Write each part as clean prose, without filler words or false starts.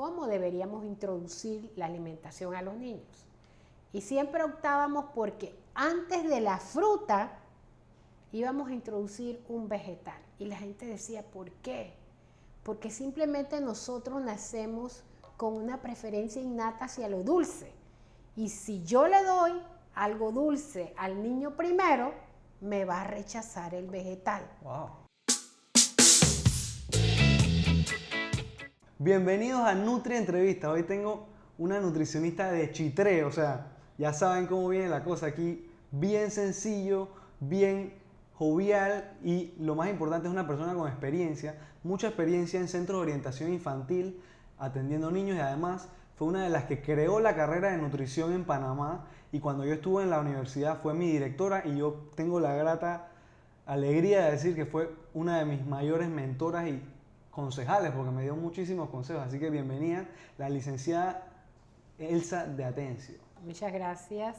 cómo deberíamos introducir la alimentación a los niños. Y siempre optábamos porque antes de la fruta íbamos a introducir un vegetal. Y la gente decía, ¿por qué? Porque simplemente nosotros nacemos con una preferencia innata hacia lo dulce. Y si yo le doy algo dulce al niño primero, me va a rechazar el vegetal. Wow. Bienvenidos a Nutri Entrevista. Hoy tengo una nutricionista de Chitré, o sea, ya saben cómo viene la cosa aquí, bien sencillo, bien jovial y lo más importante es una persona con experiencia, mucha experiencia en centros de orientación infantil, atendiendo niños y además fue una de las que creó la carrera de nutrición en Panamá y cuando yo estuve en la universidad fue mi directora y yo tengo la grata alegría de decir que fue una de mis mayores mentoras y concejales porque me dio muchísimos consejos. Así que bienvenida la licenciada Elsa de Atencio. Muchas gracias.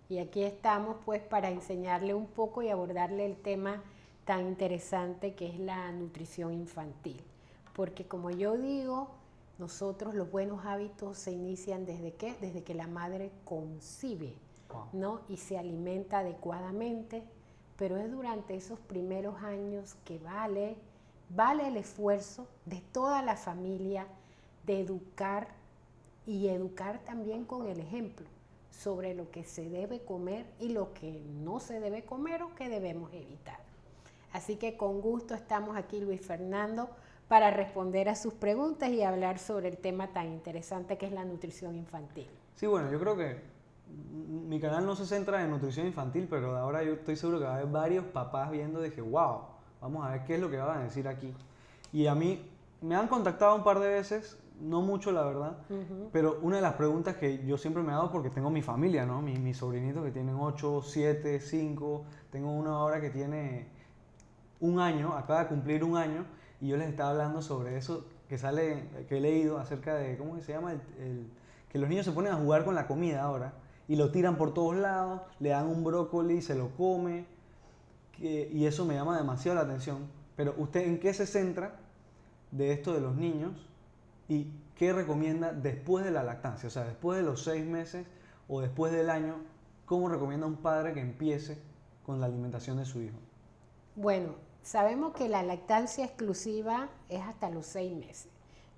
Y aquí estamos pues para enseñarle un poco y abordarle el tema tan interesante que es la nutrición infantil. Porque como yo digo, nosotros los buenos hábitos se inician ¿desde qué? Desde que la madre concibe, ¿no? Y se alimenta adecuadamente, pero es durante esos primeros años que vale el esfuerzo de toda la familia de educar y educar también con el ejemplo sobre lo que se debe comer y lo que no se debe comer o que debemos evitar. Así que con gusto estamos aquí, Luis Fernando, para responder a sus preguntas y hablar sobre el tema tan interesante que es la nutrición infantil. Sí, bueno, yo creo que mi canal no se centra en nutrición infantil, pero ahora yo estoy seguro que va a haber varios papás viendo de que, wow, vamos a ver qué es lo que van a decir aquí. Y a mí me han contactado un par de veces, no mucho la verdad, pero una de las preguntas que yo siempre me he dado, porque tengo mi familia, ¿no? Mis sobrinitos que tienen 8, 7, 5, tengo uno ahora que tiene un año, acaba de cumplir un año, y yo les estaba hablando sobre eso que he leído acerca de, ¿cómo se llama? Que los niños se ponen a jugar con la comida ahora, y lo tiran por todos lados, le dan un brócoli, se lo come, y eso me llama demasiado la atención. Pero ¿usted en qué se centra de esto de los niños y qué recomienda después de la lactancia? O sea, después de los 6 meses o después del año, ¿cómo recomienda un padre que empiece con la alimentación de su hijo? Bueno, sabemos que la lactancia exclusiva es hasta los 6 meses.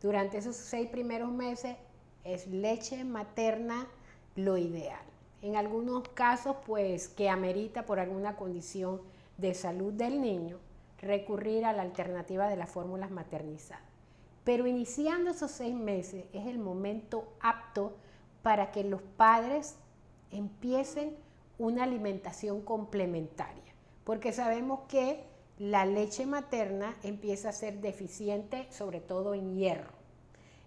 Durante esos 6 primeros meses es leche materna lo ideal. En algunos casos, pues, que amerita por alguna condición de salud del niño, recurrir a la alternativa de las fórmulas maternizadas. Pero iniciando esos 6 meses es el momento apto para que los padres empiecen una alimentación complementaria, porque sabemos que la leche materna empieza a ser deficiente, sobre todo en hierro.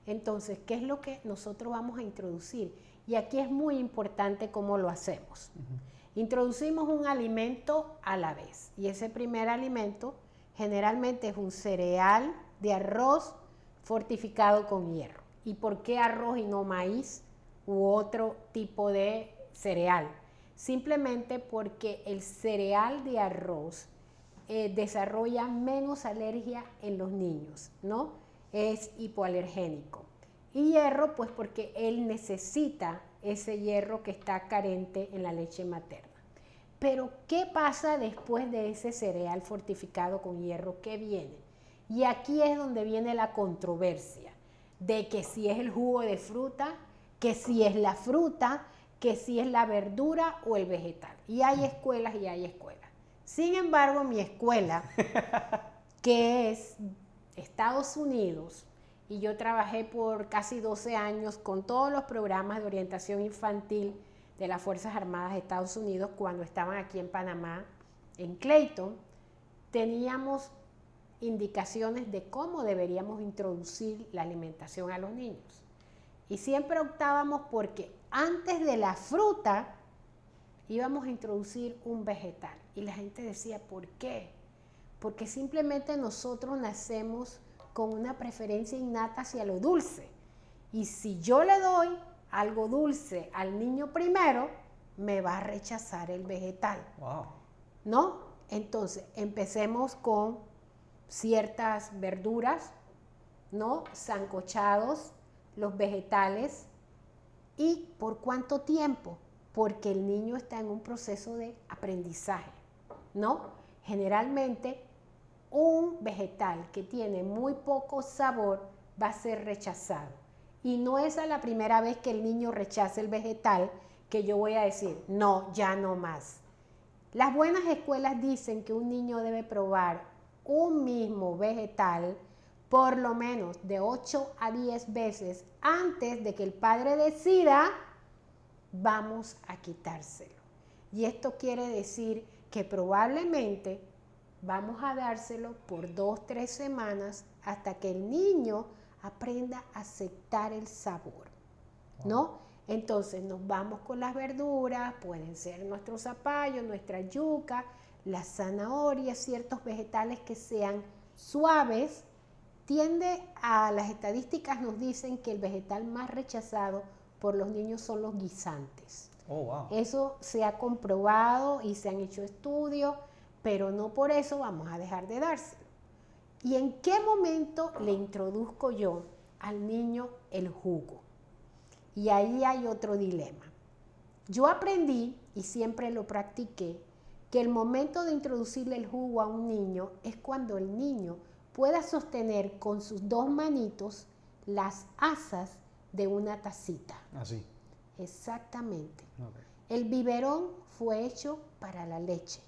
Entonces, ¿qué es lo que nosotros vamos a introducir? Y aquí es muy importante cómo lo hacemos. Introducimos un alimento a la vez, y ese primer alimento generalmente es un cereal de arroz fortificado con hierro. ¿Y por qué arroz y no maíz u otro tipo de cereal? Simplemente porque el cereal de arroz desarrolla menos alergia en los niños, ¿no? Es hipoalergénico. Y hierro, pues porque él necesita ese hierro que está carente en la leche materna. Pero, ¿qué pasa después de ese cereal fortificado con hierro? ¿Qué viene? Y aquí es donde viene la controversia de que si es el jugo de fruta, que si es la fruta, que si es la verdura o el vegetal. Y hay escuelas y hay escuelas. Sin embargo, mi escuela, que es Estados Unidos, y yo trabajé por casi 12 años con todos los programas de orientación infantil de las Fuerzas Armadas de Estados Unidos cuando estaban aquí en Panamá, en Clayton, teníamos indicaciones de cómo deberíamos introducir la alimentación a los niños. Y siempre optábamos porque antes de la fruta íbamos a introducir un vegetal. Y la gente decía, ¿por qué? Porque simplemente nosotros nacemos con una preferencia innata hacia lo dulce. Y si yo le doy algo dulce al niño primero, me va a rechazar el vegetal. Wow. ¿No? Entonces, empecemos con ciertas verduras, ¿no? Sancochados, los vegetales y por cuánto tiempo, porque el niño está en un proceso de aprendizaje, ¿no? Generalmente un vegetal que tiene muy poco sabor va a ser rechazado. Y no es a la primera vez que el niño rechace el vegetal que yo voy a decir, no, ya no más. Las buenas escuelas dicen que un niño debe probar un mismo vegetal por lo menos de 8 a 10 veces antes de que el padre decida, vamos a quitárselo. Y esto quiere decir que probablemente vamos a dárselo por 2-3 semanas hasta que el niño aprenda a aceptar el sabor, ¿no? Entonces nos vamos con las verduras, pueden ser nuestros zapallos, nuestra yuca, las zanahorias, ciertos vegetales que sean suaves. Las estadísticas nos dicen que el vegetal más rechazado por los niños son los guisantes. Oh, wow. Eso se ha comprobado y se han hecho estudios, pero no por eso vamos a dejar de dárselo. ¿Y en qué momento le introduzco yo al niño el jugo? Y ahí hay otro dilema. Yo aprendí, y siempre lo practiqué, que el momento de introducirle el jugo a un niño es cuando el niño pueda sostener con sus 2 manitos las asas de una tacita. Así. Exactamente. Okay. El biberón fue hecho para la leche,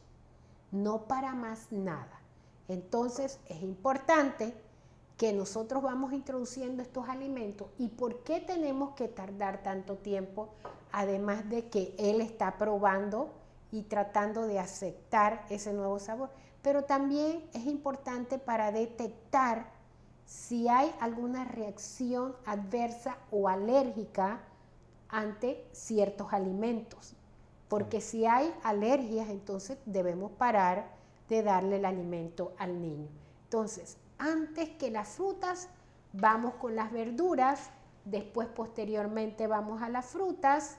no para más nada. Entonces es importante que nosotros vamos introduciendo estos alimentos. ¿Y por qué tenemos que tardar tanto tiempo? Además de que él está probando y tratando de aceptar ese nuevo sabor. Pero también es importante para detectar si hay alguna reacción adversa o alérgica ante ciertos alimentos. Porque si hay alergias, entonces debemos parar de darle el alimento al niño. Entonces, antes que las frutas, vamos con las verduras, después posteriormente vamos a las frutas,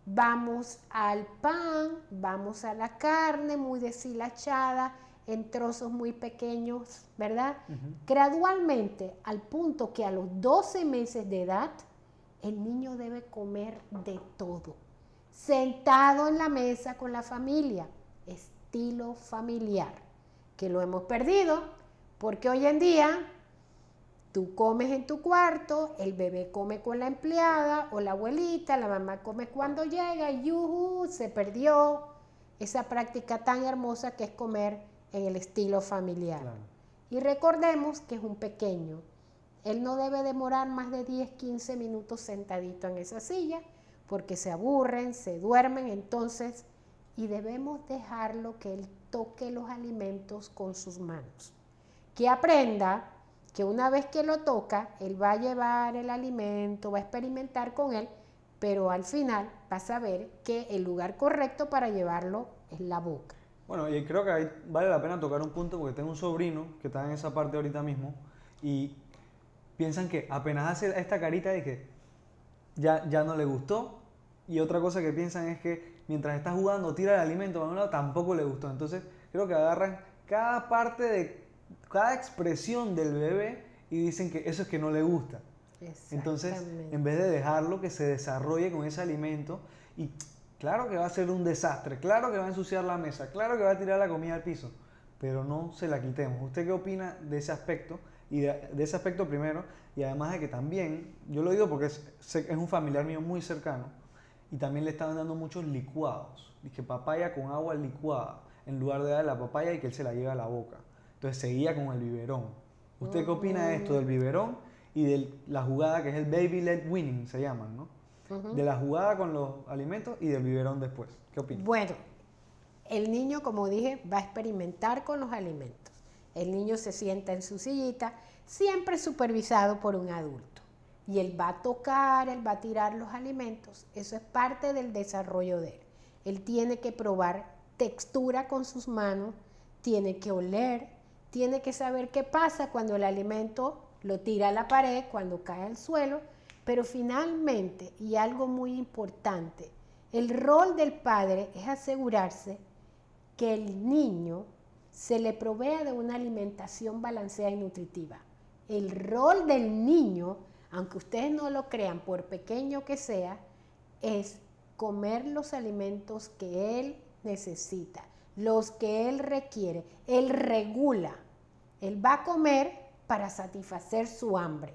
vamos al pan, vamos a la carne muy deshilachada, en trozos muy pequeños, ¿verdad? Gradualmente, al punto que a los 12 meses de edad, el niño debe comer de todo, sentado en la mesa con la familia, estilo familiar, que lo hemos perdido, porque hoy en día tú comes en tu cuarto, el bebé come con la empleada o la abuelita, la mamá come cuando llega y se perdió esa práctica tan hermosa que es comer en el estilo familiar. Claro. Y recordemos que es un pequeño. Él no debe demorar más de 10-15 minutos sentadito en esa silla porque se aburren, se duermen, entonces, y debemos dejarlo que él toque los alimentos con sus manos. Que aprenda que una vez que lo toca, él va a llevar el alimento, va a experimentar con él, pero al final va a saber que el lugar correcto para llevarlo es la boca. Bueno, y creo que ahí vale la pena tocar un punto porque tengo un sobrino que está en esa parte ahorita mismo y piensan que apenas hace esta carita de que ya no le gustó, y otra cosa que piensan es que mientras está jugando tira el alimento para un lado, tampoco le gustó. Entonces creo que agarran cada parte de cada expresión del bebé y dicen que eso es que no le gusta. Entonces, en vez de dejarlo que se desarrolle con ese alimento, y claro que va a ser un desastre, claro que va a ensuciar la mesa, claro que va a tirar la comida al piso, pero no se la quitemos. ¿Usted qué opina de ese aspecto? Y de ese aspecto primero, y además de que también, yo lo digo porque es un familiar mío muy cercano, y también le estaban dando muchos licuados. Dije papaya con agua licuada, en lugar de darle la papaya y que él se la lleve a la boca. Entonces seguía con el biberón. ¿Usted qué opina de esto del biberón y de la jugada que es el baby led weaning, se llaman, ¿no? De la jugada con los alimentos y del biberón después. ¿Qué opina? Bueno, el niño, como dije, va a experimentar con los alimentos. El niño se sienta en su sillita, siempre supervisado por un adulto. Y él va a tocar, él va a tirar los alimentos. Eso es parte del desarrollo de él. Él tiene que probar textura con sus manos, tiene que oler, tiene que saber qué pasa cuando el alimento lo tira a la pared, cuando cae al suelo. Pero finalmente, y algo muy importante, el rol del padre es asegurarse que el niño se le provea de una alimentación balanceada y nutritiva. El rol del niño, aunque ustedes no lo crean, por pequeño que sea, es comer los alimentos que él necesita, los que él requiere. Él regula. Él va a comer para satisfacer su hambre.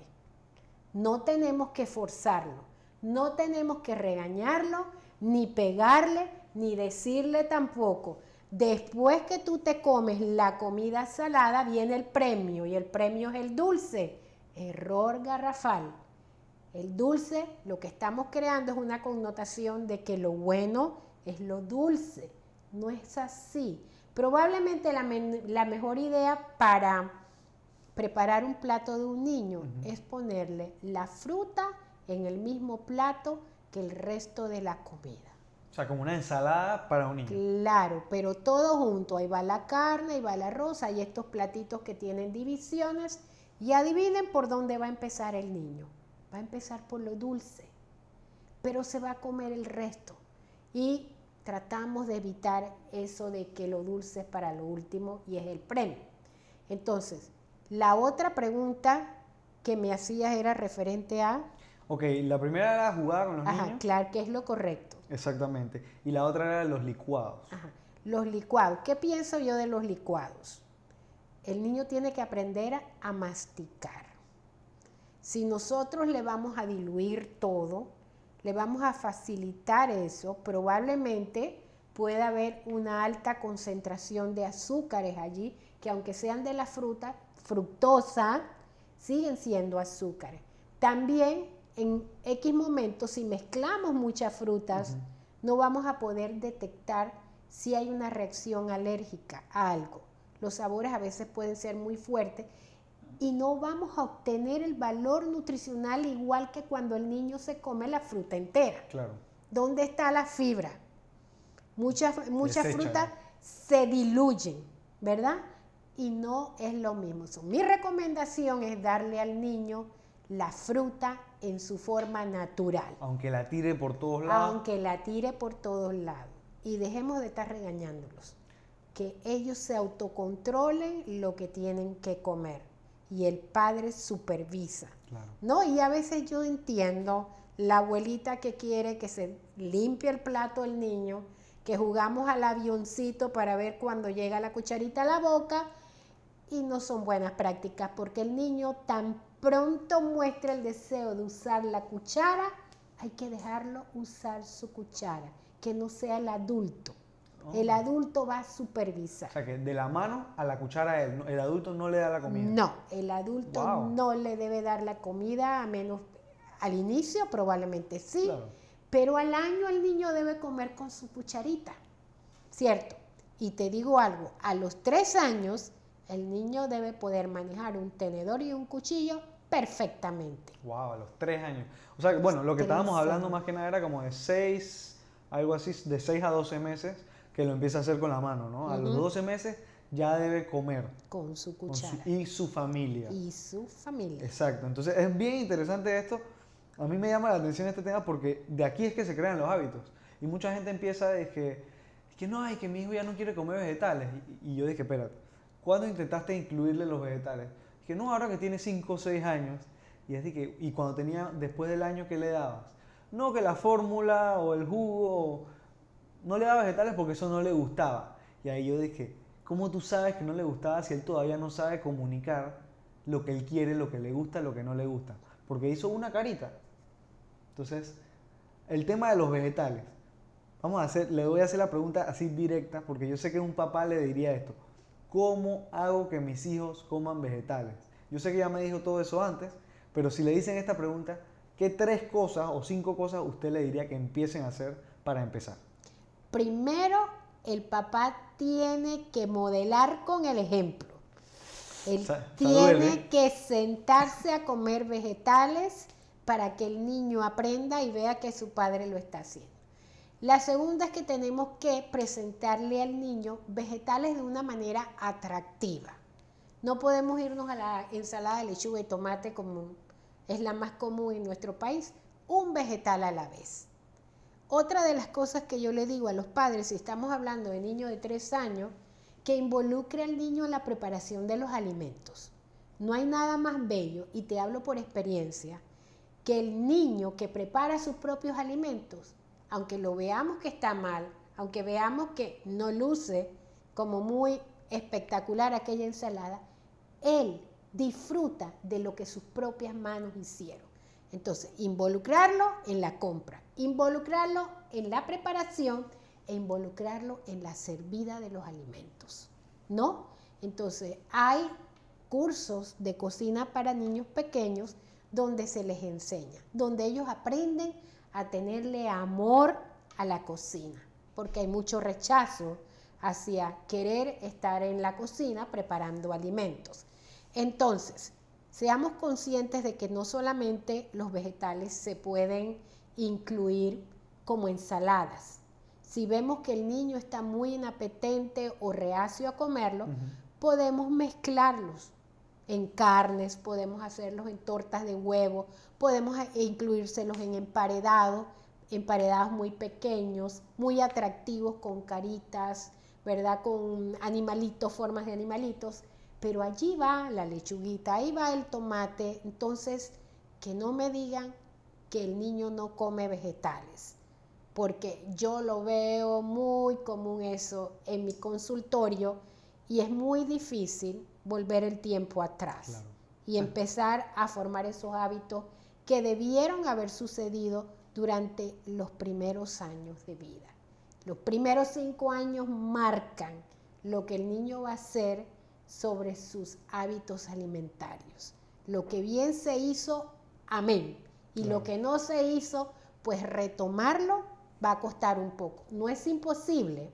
No tenemos que forzarlo, no tenemos que regañarlo, ni pegarle, ni decirle tampoco. Después que tú te comes la comida salada, viene el premio, y el premio es el dulce. Error garrafal. El dulce, lo que estamos creando es una connotación de que lo bueno es lo dulce. No es así. Probablemente la mejor idea para preparar un plato de un niño es ponerle la fruta en el mismo plato que el resto de la comida. O sea, como una ensalada para un niño. Claro, pero todo junto. Ahí va la carne, ahí va el arroz, hay estos platitos que tienen divisiones. Y adivinen por dónde va a empezar el niño. Va a empezar por lo dulce, pero se va a comer el resto. Y tratamos de evitar eso de que lo dulce es para lo último y es el premio. Entonces, la otra pregunta que me hacías era referente a... Ok, la primera era jugar con los niños. Claro, que es lo correcto. Exactamente. Y la otra era los licuados. Los licuados. ¿Qué pienso yo de los licuados? El niño tiene que aprender a masticar. Si nosotros le vamos a diluir todo, le vamos a facilitar eso, probablemente pueda haber una alta concentración de azúcares allí, que aunque sean de la fruta, fructosa, siguen siendo azúcares. También en X momentos, si mezclamos muchas frutas, no vamos a poder detectar si hay una reacción alérgica a algo. Los sabores a veces pueden ser muy fuertes y no vamos a obtener el valor nutricional igual que cuando el niño se come la fruta entera. Claro. ¿Dónde está la fibra? Muchas frutas se diluyen, ¿verdad? Y no es lo mismo. Mi recomendación es darle al niño la fruta en su forma natural. Aunque la tire por todos lados. Aunque la tire por todos lados. Y dejemos de estar regañándolos. Que ellos se autocontrolen lo que tienen que comer. Y el padre supervisa. Claro. ¿No? Y a veces yo entiendo la abuelita que quiere que se limpie el plato el niño, que jugamos al avioncito para ver cuando llega la cucharita a la boca, y no son buenas prácticas porque el niño tan pronto muestra el deseo de usar la cuchara, hay que dejarlo usar su cuchara, que no sea el adulto. El adulto va a supervisar. O sea, que de la mano a la cuchara el adulto no le da la comida. No, el adulto no le debe dar la comida, a menos al inicio probablemente sí, claro. Pero al año el niño debe comer con su cucharita, ¿cierto? Y te digo algo, a los 3 años el niño debe poder manejar un tenedor y un cuchillo perfectamente. Wow, a los 3 años. O sea, bueno, lo que estábamos hablando más que nada era como de 6, algo así, de 6 a 12 meses, que lo empieza a hacer con la mano, ¿no? A los 12 meses ya debe comer. Con su cuchara. Y su familia. Y su familia. Exacto. Entonces es bien interesante esto. A mí me llama la atención este tema porque de aquí es que se crean los hábitos. Y mucha gente empieza de que no, que mi hijo ya no quiere comer vegetales. Y yo dije, espérate, ¿cuándo intentaste incluirle los vegetales? Que no, ahora que tiene 5 o 6 años. Y es de que, y cuando tenía, después del año que le dabas. No, que la fórmula o el jugo, no le daba vegetales porque eso no le gustaba. Y ahí yo dije, ¿cómo tú sabes que no le gustaba si él todavía no sabe comunicar lo que él quiere, lo que le gusta, lo que no le gusta? Porque hizo una carita. Entonces, el tema de los vegetales. Le voy a hacer la pregunta así directa, porque yo sé que un papá le diría esto. ¿Cómo hago que mis hijos coman vegetales? Yo sé que ya me dijo todo eso antes, pero si le dicen esta pregunta, ¿qué 3 cosas o 5 cosas usted le diría que empiecen a hacer para empezar? Primero, el papá tiene que modelar con el ejemplo. Él tiene que sentarse a comer vegetales para que el niño aprenda y vea que su padre lo está haciendo. La segunda es que tenemos que presentarle al niño vegetales de una manera atractiva. No podemos irnos a la ensalada de lechuga y tomate como es la más común en nuestro país, un vegetal a la vez. Otra de las cosas que yo le digo a los padres, si estamos hablando de niños de 3 años, que involucre al niño en la preparación de los alimentos. No hay nada más bello, y te hablo por experiencia, que el niño que prepara sus propios alimentos, aunque lo veamos que está mal, aunque veamos que no luce como muy espectacular aquella ensalada, él disfruta de lo que sus propias manos hicieron. Entonces, involucrarlo en la compra, involucrarlo en la preparación e involucrarlo en la servida de los alimentos, ¿no? Entonces, hay cursos de cocina para niños pequeños donde se les enseña, donde ellos aprenden a tenerle amor a la cocina, porque hay mucho rechazo hacia querer estar en la cocina preparando alimentos. Entonces, seamos conscientes de que no solamente los vegetales se pueden incluir como ensaladas. Si vemos que el niño está muy inapetente o reacio a comerlo, podemos mezclarlos en carnes, podemos hacerlos en tortas de huevo, podemos incluírselos en emparedados muy pequeños, muy atractivos con caritas, ¿verdad? Con animalitos, formas de animalitos, pero allí va la lechuguita, ahí va el tomate. Entonces, que no me digan que el niño no come vegetales, porque yo lo veo muy común eso en mi consultorio y es muy difícil volver el tiempo atrás, claro, y empezar a formar esos hábitos que debieron haber sucedido durante los primeros años de vida. Los primeros 5 años marcan lo que el niño va a hacer sobre sus hábitos alimentarios. Lo que bien se hizo, amén. Y claro, lo que no se hizo, pues retomarlo va a costar un poco. No es imposible,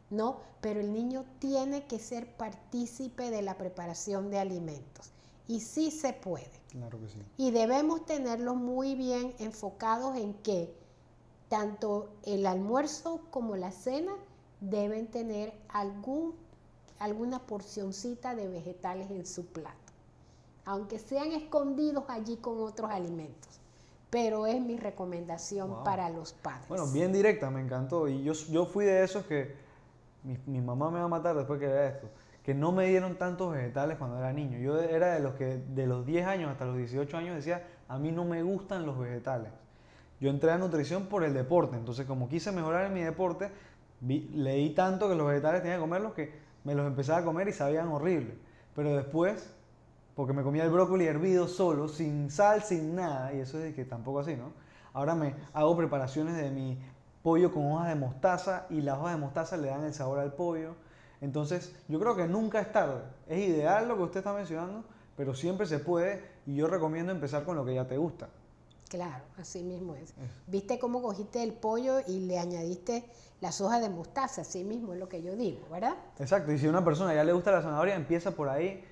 ¿no? Pero el niño tiene que ser partícipe de la preparación de alimentos. Y sí se puede. Claro que sí. Y debemos tenerlos muy bien enfocados en que tanto el almuerzo como la cena deben tener alguna porcioncita de vegetales en su plato, aunque sean escondidos allí con otros alimentos. Pero es mi recomendación para los padres. Bueno, bien directa, me encantó. Y yo fui de esos que mi mamá me va a matar después que vea esto, que no me dieron tantos vegetales cuando era niño. Yo era de los que de los 10 años hasta los 18 años decía, a mí no me gustan los vegetales. Yo entré a nutrición por el deporte, entonces como quise mejorar en mi deporte, leí tanto que los vegetales tenía que comerlos que me los empezaba a comer y sabían horrible. Pero después, porque me comía el brócoli hervido solo, sin sal, sin nada, y eso es de que tampoco así, ¿no? Ahora me hago preparaciones de mi pollo con hojas de mostaza y las hojas de mostaza le dan el sabor al pollo. Entonces, yo creo que nunca es tarde. Es ideal lo que usted está mencionando, pero siempre se puede y yo recomiendo empezar con lo que ya te gusta. Claro, así mismo es. ¿Viste cómo cogiste el pollo y le añadiste las hojas de mostaza? Así mismo es lo que yo digo, ¿verdad? Exacto, y si a una persona ya le gusta la zanahoria, empieza por ahí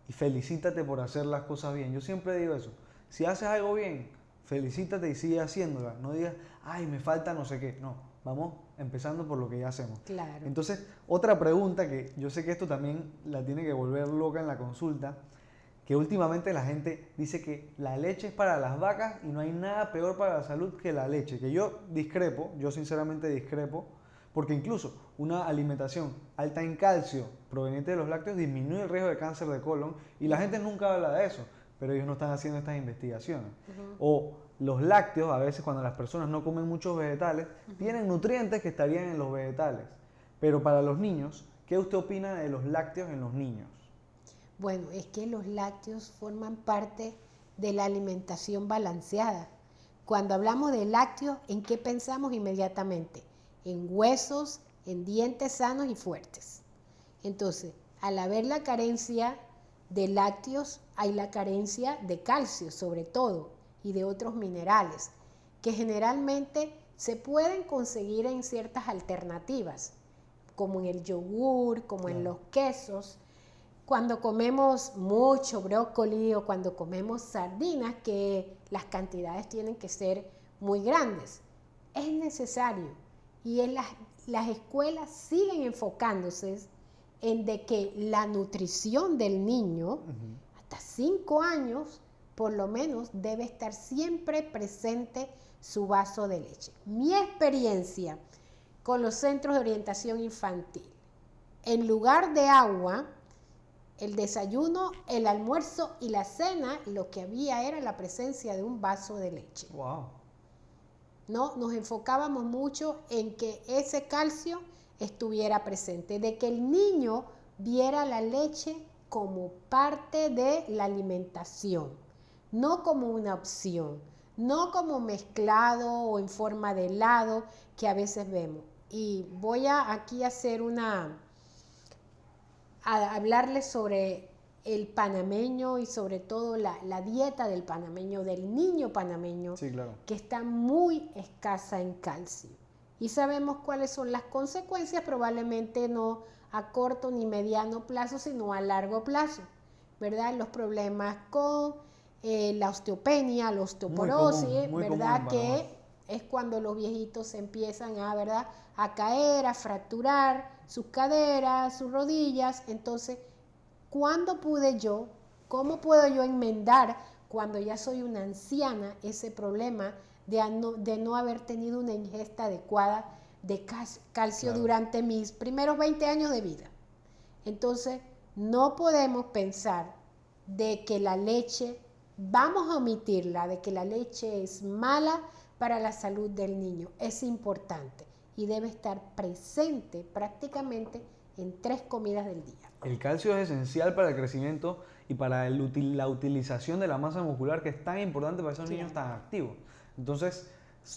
y felicítate por hacer las cosas bien. Yo siempre digo eso. Si haces algo bien, felicítate y sigue haciéndola. No digas, ay, me falta no sé qué. No, vamos empezando por lo que ya hacemos. Claro. Entonces, otra pregunta que yo sé que esto también la tiene que volver loca en la consulta, que últimamente la gente dice que la leche es para las vacas y no hay nada peor para la salud que la leche, que yo discrepo, yo sinceramente discrepo, porque incluso una alimentación alta en calcio proveniente de los lácteos disminuye el riesgo de cáncer de colon y la gente nunca habla de eso, pero ellos no están haciendo estas investigaciones. O los lácteos, a veces cuando las personas no comen muchos vegetales, tienen nutrientes que estarían en los vegetales, pero para los niños, ¿qué usted opina de los lácteos en los niños? Bueno, es que los lácteos forman parte de la alimentación balanceada. Cuando hablamos de lácteos, ¿en qué pensamos inmediatamente? En huesos, en dientes sanos y fuertes. Entonces, al haber la carencia de lácteos, hay la carencia de calcio sobre todo y de otros minerales que generalmente se pueden conseguir en ciertas alternativas, como en el yogur, como en los quesos. Cuando comemos mucho brócoli o cuando comemos sardinas, que las cantidades tienen que ser muy grandes, es necesario. Y en las escuelas siguen enfocándose en de que la nutrición del niño, hasta 5 años, por lo menos, debe estar siempre presente su vaso de leche. Mi experiencia con los centros de orientación infantil, en lugar de agua, el desayuno, el almuerzo y la cena, lo que había era la presencia de un vaso de leche. Wow. ¿No? Nos enfocábamos mucho en que ese calcio estuviera presente, de que el niño viera la leche como parte de la alimentación, no como una opción, no como mezclado o en forma de helado que a veces vemos. Y voy a aquí hacer a hablarles sobre el panameño y sobre todo la dieta del panameño, del niño panameño, Sí, claro. que está muy escasa en calcio. Y sabemos cuáles son las consecuencias, probablemente no a corto ni mediano plazo, sino a largo plazo, ¿verdad? Los problemas con la osteopenia, la osteoporosis, muy común ¿verdad? en Panamá. Que es cuando los viejitos empiezan a, ¿verdad?, a caer, a fracturar sus caderas, sus rodillas. Entonces, ¿cuándo pude yo, cómo puedo yo enmendar cuando ya soy una anciana ese problema de no haber tenido una ingesta adecuada de calcio Claro. durante mis primeros 20 años de vida? Entonces, no podemos pensar de que la leche, vamos a omitirla, de que la leche es mala para la salud del niño. Es importante y debe estar presente prácticamente en 3 comidas del día. El calcio es esencial para el crecimiento y para la utilización de la masa muscular, que es tan importante para esos niños tan activos. Entonces,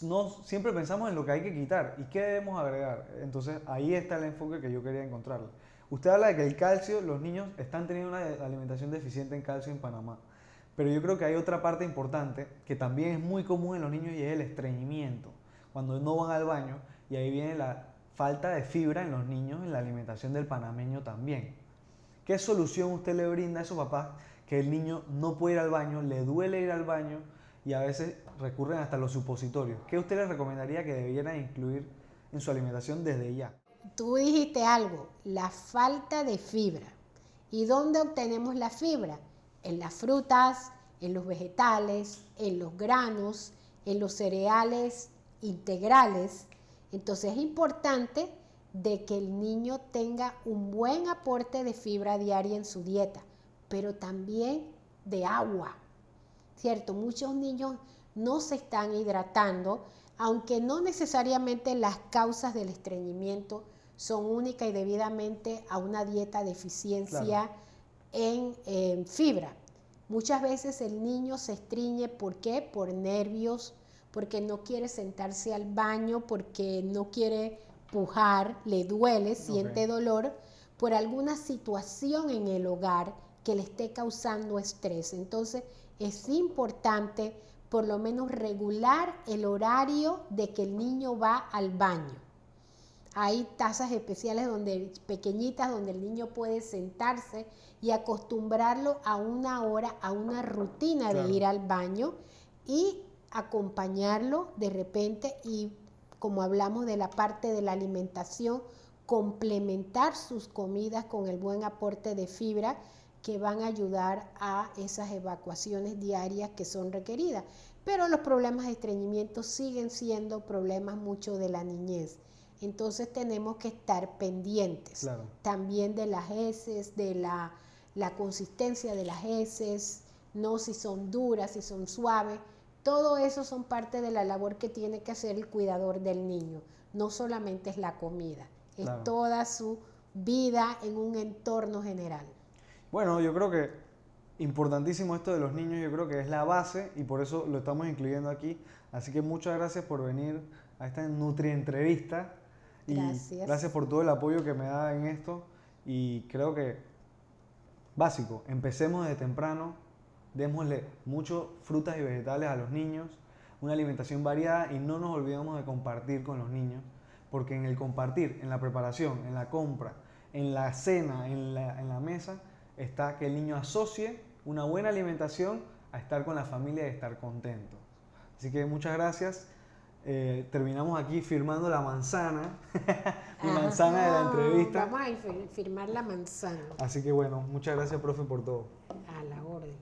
no siempre pensamos en lo que hay que quitar y qué debemos agregar. Entonces, ahí está el enfoque que yo quería encontrarle. Usted habla de que el calcio, los niños están teniendo una alimentación deficiente en calcio en Panamá. Pero yo creo que hay otra parte importante que también es muy común en los niños y es el estreñimiento. Cuando no van al baño, y ahí viene la falta de fibra en los niños en la alimentación del panameño también. ¿Qué solución usted le brinda a esos papás que el niño no puede ir al baño, le duele ir al baño y a veces recurren hasta los supositorios? ¿Qué usted les recomendaría que debieran incluir en su alimentación desde ya? Tú dijiste algo, la falta de fibra. ¿Y dónde obtenemos la fibra? En las frutas, en los vegetales, en los granos, en los cereales integrales. Entonces es importante de que el niño tenga un buen aporte de fibra diaria en su dieta, pero también de agua, ¿cierto? Muchos niños no se están hidratando, aunque no necesariamente las causas del estreñimiento son únicas y debidamente a una dieta deficiencia Claro. en fibra. Muchas veces el niño se estreñe, ¿por qué? Por nervios, porque no quiere sentarse al baño, porque no quiere pujar, le duele, siente dolor, por alguna situación en el hogar que le esté causando estrés. Entonces, es importante por lo menos regular el horario de que el niño va al baño. Hay tazas especiales pequeñitas donde el niño puede sentarse y acostumbrarlo a una hora, a una rutina de ir al baño y acompañarlo de repente y, como hablamos de la parte de la alimentación, complementar sus comidas con el buen aporte de fibra que van a ayudar a esas evacuaciones diarias que son requeridas. Pero los problemas de estreñimiento siguen siendo problemas mucho de la niñez. Entonces tenemos que estar pendientes también de las heces, de la consistencia de las heces, no si son duras, si son suaves. Todo eso son parte de la labor que tiene que hacer el cuidador del niño. No solamente es la comida, es toda su vida en un entorno general. Bueno, yo creo que importantísimo esto de los niños, yo creo que es la base y por eso lo estamos incluyendo aquí. Así que muchas gracias por venir a esta Nutri-entrevista y gracias por todo el apoyo que me da en esto. Y creo que básico, empecemos desde temprano, démosle mucho frutas y vegetales a los niños, una alimentación variada y no nos olvidemos de compartir con los niños, porque en el compartir, en la preparación, en la compra, en la cena, en la mesa, está que el niño asocie una buena alimentación a estar con la familia y estar contento. Así que muchas gracias. Terminamos aquí firmando la manzana, mi manzana de la entrevista. Vamos a firmar la manzana. Así que bueno, muchas gracias, profe, por todo. A la orden.